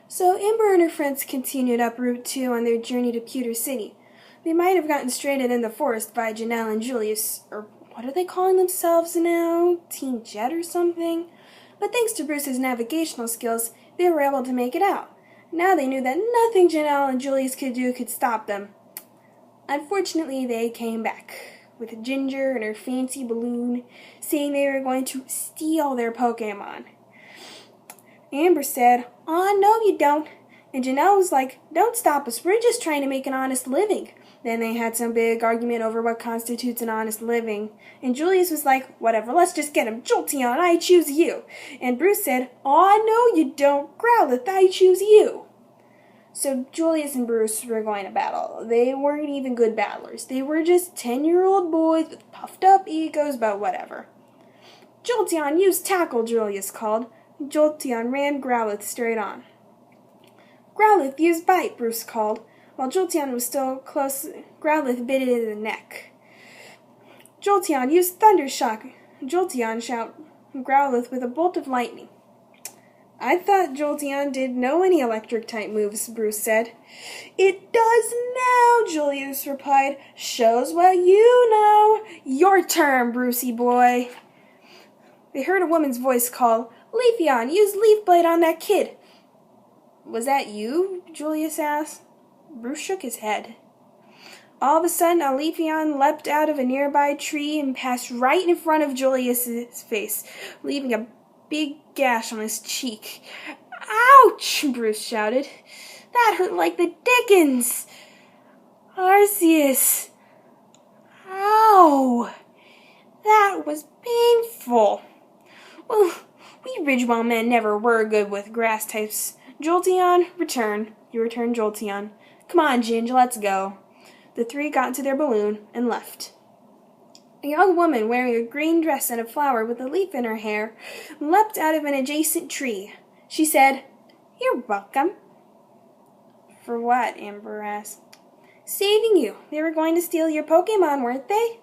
So Amber and her friends continued up Route 2 on their journey to Pewter City. They might have gotten stranded in the forest by Janelle and Julius, or what are they calling themselves now? Team Jet or something? But thanks to Bruce's navigational skills, they were able to make it out. Now they knew that nothing Janelle and Julius could do could stop them. Unfortunately, they came back, with Ginger and her fancy balloon, saying they were going to steal their Pokemon. Amber said, "Aw, no you don't." And Janelle was like, "Don't stop us, we're just trying to make an honest living." Then they had some big argument over what constitutes an honest living. And Julius was like, "Whatever, let's just get him. Jolteon, I choose you." And Bruce said, "Aw, no you don't. Growlithe, I choose you." So Julius and Bruce were going to battle. They weren't even good battlers. They were just 10-year-old boys with puffed up egos, but whatever. "Jolteon, use tackle," Julius called. Jolteon ran Growlithe straight on. "Growlithe, use bite," Bruce called. While Jolteon was still close, Growlithe bit it in the neck. "Jolteon, use Thunder Shock." Jolteon shot Growlithe with a bolt of lightning. "I thought Jolteon didn't know any electric-type moves," Bruce said. "It does now," Julius replied. "Shows what you know. Your turn, Brucey boy." They heard a woman's voice call, "Leafeon, use Leaf Blade on that kid." "Was that you?" Julius asked. Bruce shook his head. All of a sudden, a Leafeon leapt out of a nearby tree and passed right in front of Julius's face, leaving a big gash on his cheek. "Ouch!" Bruce shouted. "That hurt like the dickens!" "Arceus! Ow! That was painful." "Well, we Ridgewell men never were good with grass types. Jolteon, return." You return Jolteon. "Come on, Ginge, let's go." The three got into their balloon and left. A young woman wearing a green dress and a flower with a leaf in her hair leapt out of an adjacent tree. She said, "You're welcome." "For what?" Amber asked. "Saving you. They were going to steal your Pokemon, weren't they?"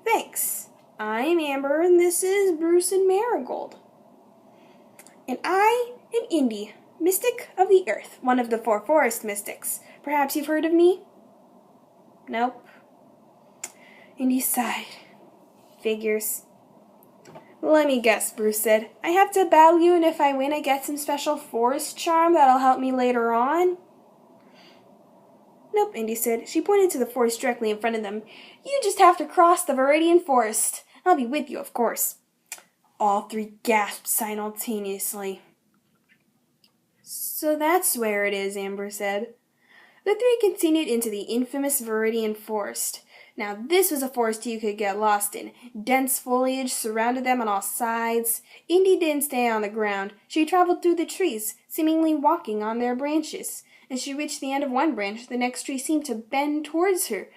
Thanks. I'm Amber, and this is Bruce and Marigold." "And I am Indy, Mystic of the Earth, one of the 4 Forest Mystics. Perhaps you've heard of me?" "Nope." Indy sighed. "Figures." "Let me guess," Bruce said. "I have to battle you, and if I win I get some special forest charm that'll help me later on?" "Nope," Indy said. She pointed to the forest directly in front of them. "You just have to cross the Viridian Forest. I'll be with you, of course." All three gasped simultaneously. "So that's where it is," Amber said. The three continued into the infamous Viridian Forest. Now this was a forest you could get lost in. Dense foliage surrounded them on all sides. Indy didn't stay on the ground. She traveled through the trees, seemingly walking on their branches. As she reached the end of one branch, the next tree seemed to bend towards her,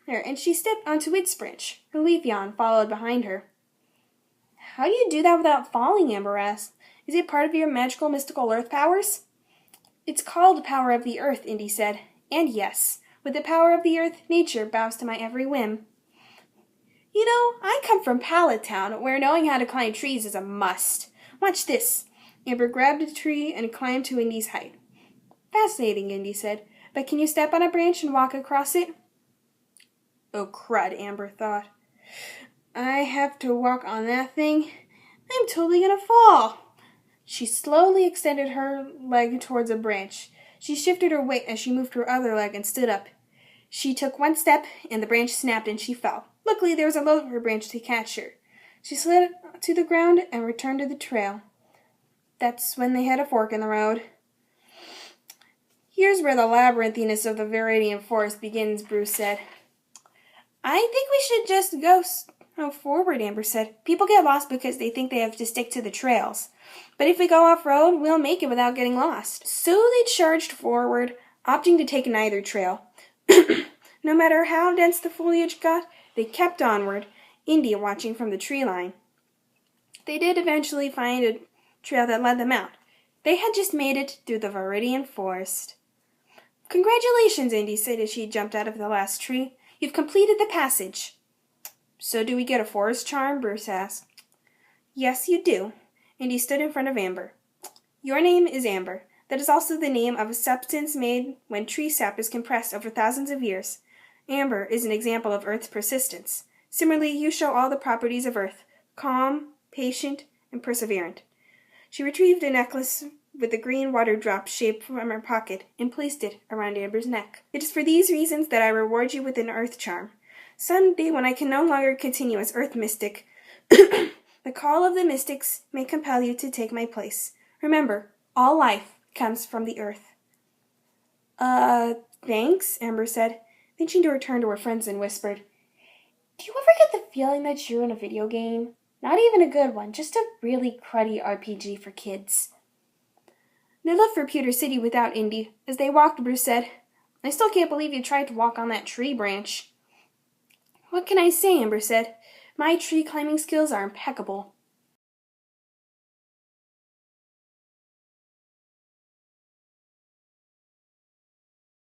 and she stepped onto its branch. Her Leafeon followed behind her. "How do you do that without falling?" Amber asked. "Is it part of your magical mystical earth powers?" "It's called the power of the earth," Indy said. "And yes, with the power of the earth, nature bows to my every whim." "You know, I come from Pallet Town, where knowing how to climb trees is a must. Watch this." Amber grabbed a tree and climbed to Indy's height. "Fascinating," Indy said. "But can you step on a branch and walk across it?" "Oh, crud," Amber thought. "I have to walk on that thing? I'm totally gonna fall." She slowly extended her leg towards a branch. She shifted her weight as she moved her other leg and stood up. She took one step, and the branch snapped and she fell. Luckily, there was a lower branch to catch her. She slid to the ground and returned to the trail. That's when they hit a fork in the road. "Here's where the labyrinthiness of the Viridian Forest begins," Bruce said. "I think we should just go forward," Amber said. "People get lost because they think they have to stick to the trails. But if we go off-road, we'll make it without getting lost." So they charged forward, opting to take neither trail. No matter how dense the foliage got, they kept onward, Indy watching from the tree line. They did eventually find a trail that led them out. They had just made it through the Viridian Forest. "Congratulations," Indy said as she jumped out of the last tree. "You've completed the passage." "So do we get a forest charm?" Bruce asked. "Yes, you do." Indy stood in front of Amber. Your name is Amber. That is also the name of a substance made when tree sap is compressed over thousands of years. Amber is an example of Earth's persistence. Similarly, you show all the properties of Earth: calm, patient, and perseverant. She retrieved a necklace with a green water drop shape from her pocket and placed it around Amber's neck. It is for these reasons that I reward you with an Earth charm. Someday, when I can no longer continue as Earth mystic, the call of the mystics may compel you to take my place. Remember, all life comes from the Earth. Thanks, Amber said. Then she returned to her friends and whispered, Do you ever get the feeling that you're in a video game? Not even a good one, just a really cruddy RPG for kids. They left for Pewter City without Indy. As they walked, Bruce said, I still can't believe you tried to walk on that tree branch. What can I say, Amber said. My tree climbing skills are impeccable.